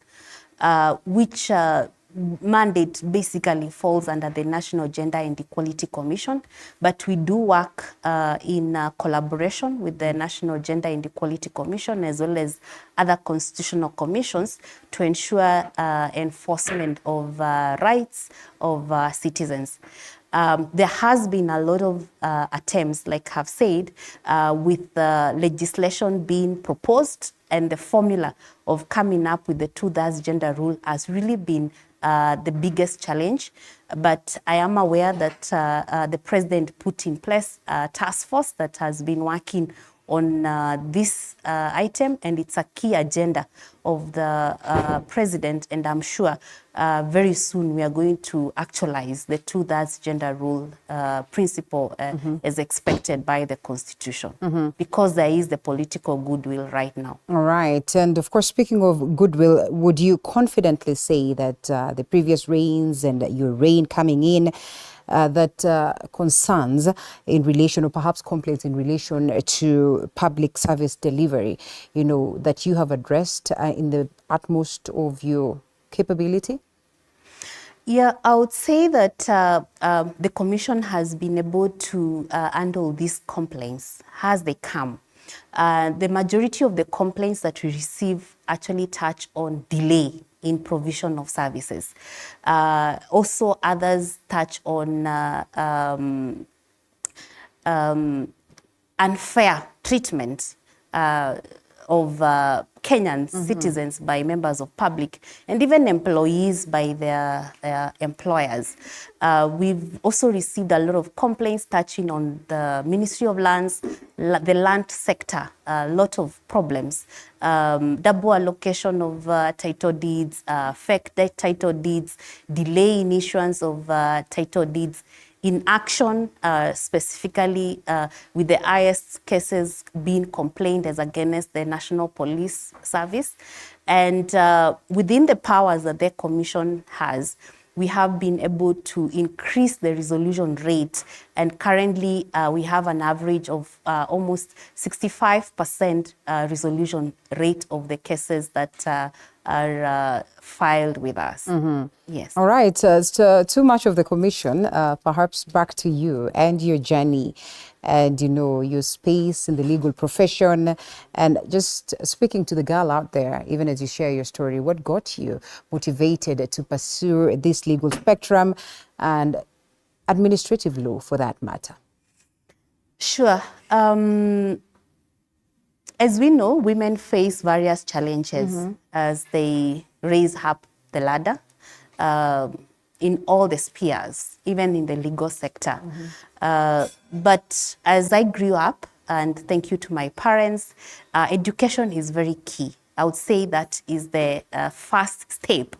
which mandate basically falls under the National Gender and Equality Commission, but we do work in collaboration with the National Gender and Equality Commission as well as other constitutional commissions to ensure enforcement of rights of citizens. There has been a lot of attempts, like I've said, with legislation being proposed, and the formula of coming up with the 2/3 gender rule has really been the biggest challenge. But I am aware that the president put in place a task force that has been working on this item, and it's a key agenda of the president, and I'm sure very soon we are going to actualize the 2/3 gender rule principle as expected by the Constitution, because there is the political goodwill right now. All right. And of course, speaking of goodwill, would you confidently say that the previous reigns and your reign coming in, that concerns in relation, or perhaps complaints in relation to public service delivery, that you have addressed in the utmost of your capability? Yeah, I would say that the Commission has been able to handle these complaints as they come. The majority of the complaints that we receive actually touch on delay in provision of services. Also, others touch on unfair treatment of Kenyan citizens by members of public, and even employees by their employers. We've also received a lot of complaints touching on the Ministry of Lands, the land sector, a lot of problems. Double allocation of title deeds, fake title deeds, delay in issuance of title deeds, in action, specifically with the highest cases being complained as against the National Police Service. And within the powers that the Commission has, we have been able to increase the resolution rate. And currently, we have an average of almost 65% resolution rate of the cases that are filed with us. Yes. All right. So too much of the Commission, perhaps back to you and your journey and, your space in the legal profession. And just speaking to the girl out there, even as you share your story, what got you motivated to pursue this legal spectrum and administrative law for that matter? Sure. As we know, women face various challenges as they raise up the ladder in all the spheres, even in the legal sector. But as I grew up, and thank you to my parents, education is very key. I would say that is the first step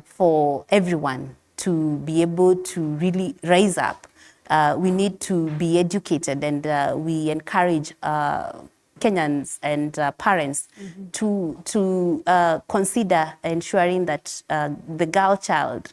for everyone to be able to really rise up. We need to be educated, and we encourage Kenyans and parents to consider ensuring that the girl child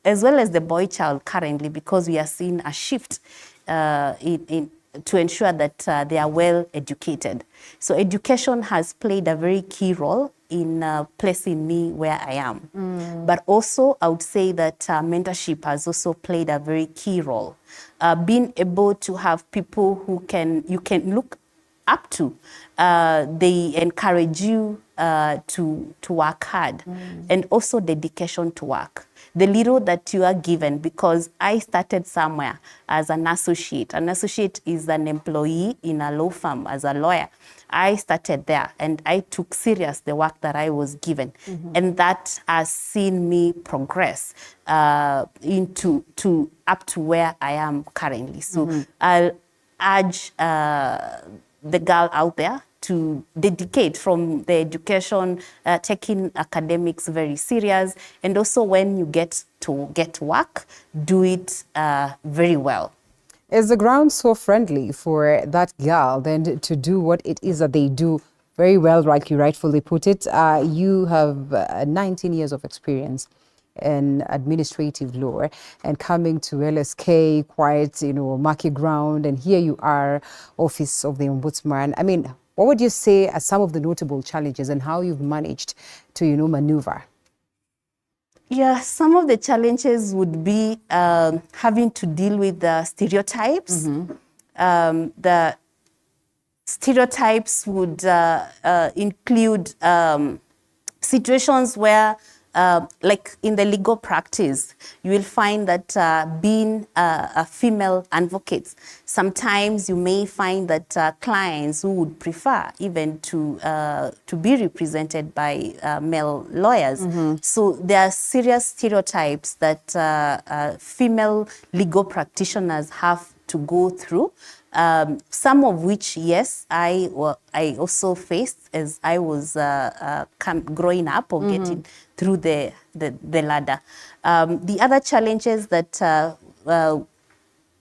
as well as the boy child currently, because we are seeing a shift to ensure that they are well educated. So education has played a very key role in placing me where I am. But also, I would say that mentorship has also played a very key role. Being able to have people who you can look up to, they encourage you to work hard, and also dedication to work. The little that you are given, because I started somewhere as an associate. An associate is an employee in a law firm as a lawyer. I started there and I took serious the work that I was given. And that has seen me progress into up to where I am currently. So I'll urge the girl out there to dedicate from the education, taking academics very serious, and also when you get to work, do it very well. Is the ground so friendly for that girl then to do what it is that they do very well, like you rightfully put it? You have 19 years of experience in administrative law, and coming to LSK, quite, murky ground, and here you are, Office of the Ombudsman. I mean, what would you say are some of the notable challenges and how you've managed to, maneuver? Yeah, some of the challenges would be having to deal with the stereotypes. The stereotypes would include situations where, like in the legal practice, you will find that being a female advocate, sometimes you may find that clients who would prefer even to be represented by male lawyers. So there are serious stereotypes that female legal practitioners have to go through. Some of which, yes, I also faced as I was growing up or getting through the ladder. The other challenges that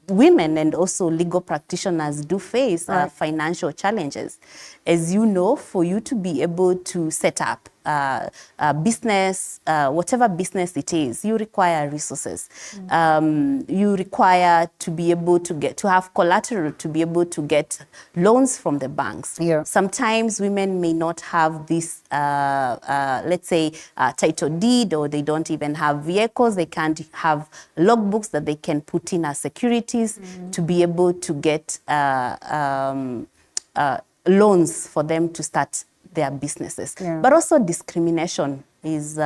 women and also legal practitioners do face are financial challenges. As you know, for you to be able to set up a business, whatever business it is, you require resources. You require to be able to have collateral to be able to get loans from the banks. Sometimes women may not have this, let's say, title deed, or they don't even have vehicles. They can't have logbooks that they can put in as securities to be able to get loans for them to start their businesses. But also discrimination is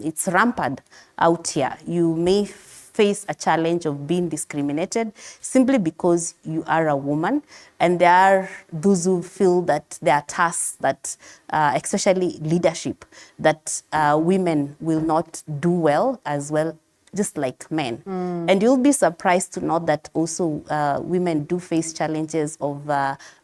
it's rampant out here. You may face a challenge of being discriminated simply because you are a woman, and there are those who feel that there are tasks that, especially leadership, that women will not do well as well, just like men. And you'll be surprised to know that also women do face challenges of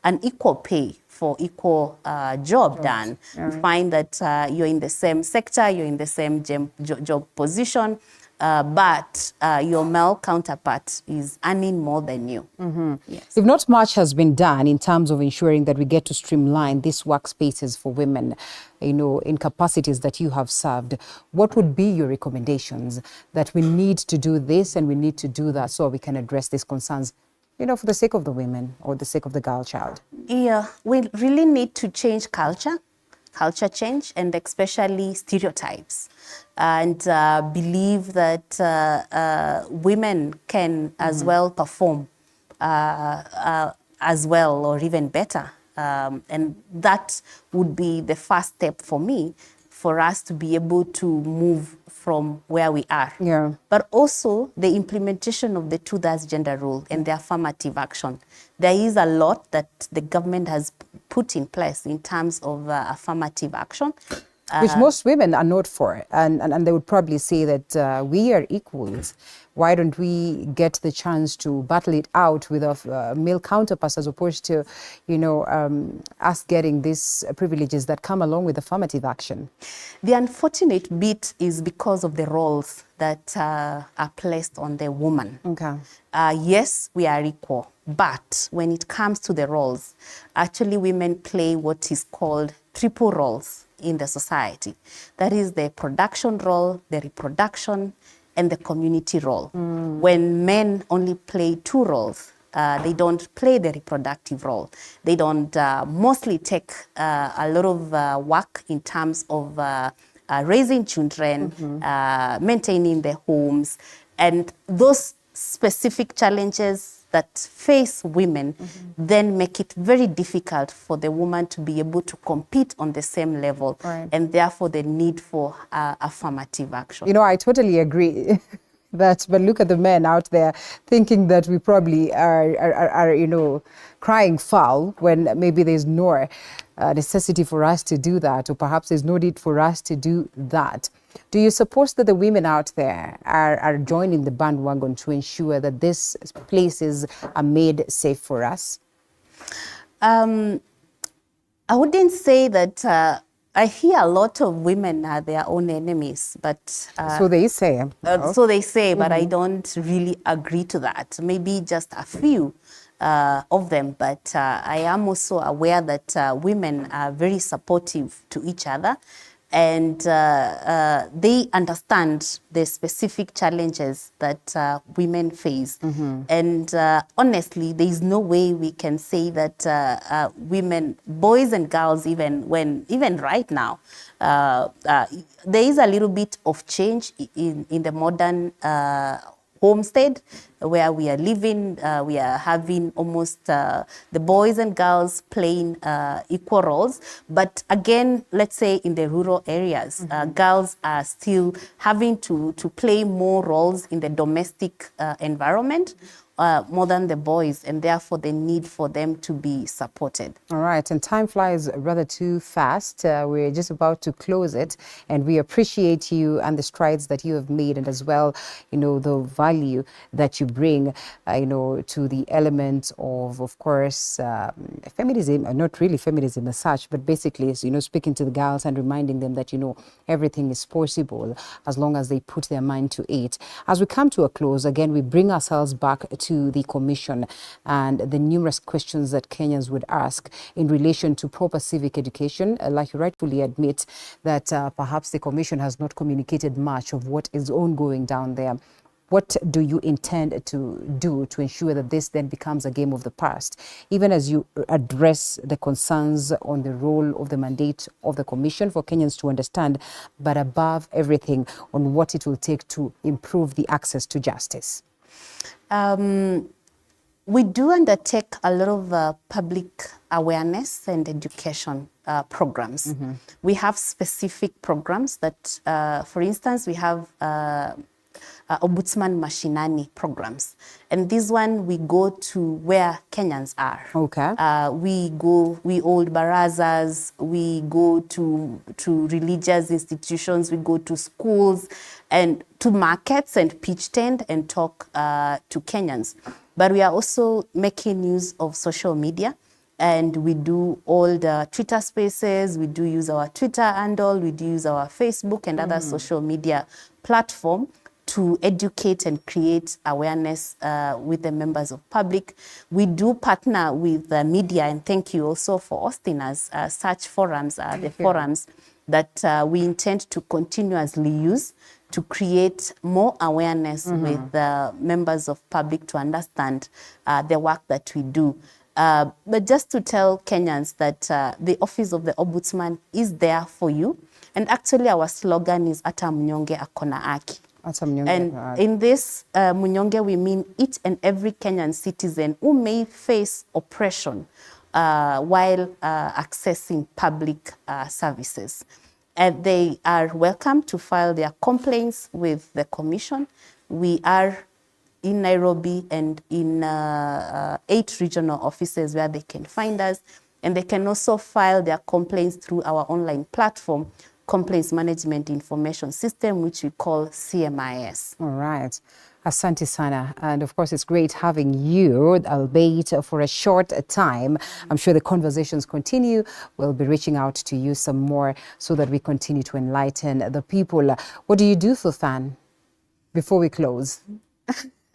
unequal pay for equal job done. You find that you're in the same sector, you're in the same job position, but your male counterpart is earning more than you. Yes. If not much has been done in terms of ensuring that we get to streamline these workspaces for women, in capacities that you have served, what would be your recommendations that we need to do this and we need to do that so we can address these concerns, for the sake of the women or the sake of the girl child? Yeah, we really need to change culture change, and especially stereotypes, and believe that women can as well perform as well or even better. And that would be the first step for me, for us to be able to move from where we are. But also the implementation of the 2/3 gender rule and the affirmative action. There is a lot that the government has put in place in terms of affirmative action. Which most women are not for, and they would probably say that we are equals. Why don't we get the chance to battle it out with our male counterparts, as opposed to, us getting these privileges that come along with affirmative action? The unfortunate bit is because of the roles that are placed on the woman. Yes, we are equal, but when it comes to the roles, actually women play what is called triple roles in the society. That is the production role, the reproduction, and the community role. When men only play two roles, they don't play the reproductive role. They don't mostly take a lot of work in terms of raising children, maintaining their homes, and those specific challenges that face women then make it very difficult for the woman to be able to compete on the same level, and therefore the need for affirmative action. You know, I totally agree. But look at the men out there thinking that we probably are you know, crying foul when maybe there's no necessity for us to do that, or perhaps there's no need for us to do that. Do you suppose that the women out there are joining the bandwagon to ensure that these places are made safe for us? I wouldn't say that. I hear a lot of women are their own enemies, but... so they say. So they say, but I don't really agree to that. Maybe just a few of them, but I am also aware that women are very supportive to each other, and they understand the specific challenges that women face. And honestly, there is no way we can say that women, boys and girls, even right now, there is a little bit of change in the modern homestead where we are living. We are having almost the boys and girls playing equal roles. But again, let's say in the rural areas, girls are still having to play more roles in the domestic environment, more than the boys, and therefore the need for them to be supported. All right, and time flies rather too fast. We're just about to close it, and we appreciate you and the strides that you have made, and as well, you know, the value that you bring, you know, to the element of course, feminism, not really feminism as such, but basically, you know, speaking to the girls and reminding them that, you know, everything is possible as long as they put their mind to it. As we come to a close, again, we bring ourselves back to the Commission and the numerous questions that Kenyans would ask in relation to proper civic education. Like you rightfully admit that perhaps the Commission has not communicated much of what is ongoing down there. What do you intend to do to ensure that this then becomes a game of the past, even as you address the concerns on the role of the mandate of the Commission for Kenyans to understand, but above everything on what it will take to improve the access to justice? We do undertake a lot of public awareness and education programs. We have specific programs that, for instance, we have Ombudsman Mashinani programs. And this one, we go to where Kenyans are. Okay. We hold barazas, we go to religious institutions, we go to schools and to markets and pitch tent and talk to Kenyans. But we are also making use of social media, and we do all the Twitter spaces, we do use our Twitter handle, we do use our Facebook and other social media platform to educate and create awareness with the members of public. We do partner with the media, and thank you also for hosting us. Such forums are the forums that we intend to continuously use to create more awareness with the members of public to understand the work that we do. But just to tell Kenyans that the Office of the Ombudsman is there for you. And actually our slogan is Ata Mnyonge Akona Aki. And in this Munyonge, we mean each and every Kenyan citizen who may face oppression while accessing public services. And they are welcome to file their complaints with the Commission. We are in Nairobi and in 8 regional offices where they can find us. And they can also file their complaints through our online platform, Complaints Management Information System, which we call CMIS. All right. Asante sana. And of course, it's great having you, albeit for a short time. I'm sure the conversations continue. We'll be reaching out to you some more so that we continue to enlighten the people. What do you do for fun before we close?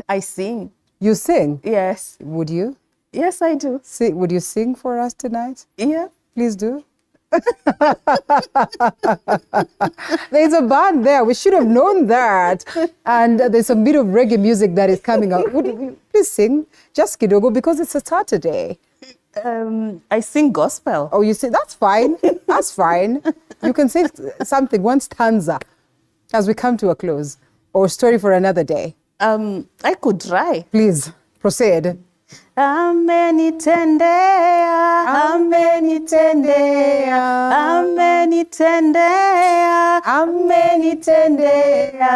I sing. You sing? Yes. Would you? Yes, I do. Would you sing for us tonight? Yeah. Please do. There's a band there. We should have known that. And there's a bit of reggae music that is coming out. Would you please sing just kidogo because it's a Saturday? I sing gospel. Oh, you sing? That's fine. That's fine. You can say something, one stanza, as we come to a close, or a story for another day. I could try. Please, proceed. Amenitendea, amenitendea, amenitendea, amenitendea,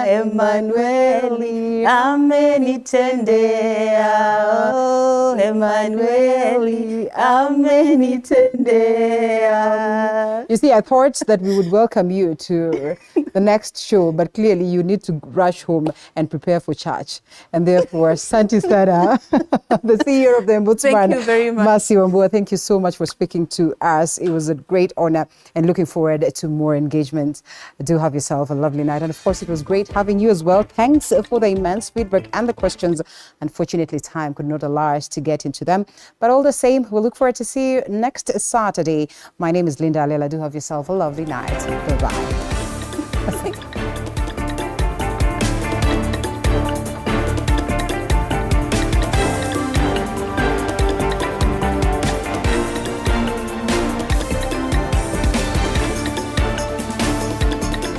Emanueli, amenitendea, oh, Emanueli, amenitendea. You see, I thought that we would welcome you to the next show, but clearly you need to rush home and prepare for church. And therefore, Santi Sada, the CEO of the Ombudsman, Thank you very much. Mercy Wambua, thank you so much for speaking to us. It was a great honor and looking forward to more engagement. Do have yourself a lovely night. And of course, it was great having you as well. Thanks for the immense feedback and the questions. Unfortunately, time could not allow us to get into them. But all the same, we'll look forward to see you next Saturday. My name is Linda Alela. Do have yourself a lovely night. Bye-bye.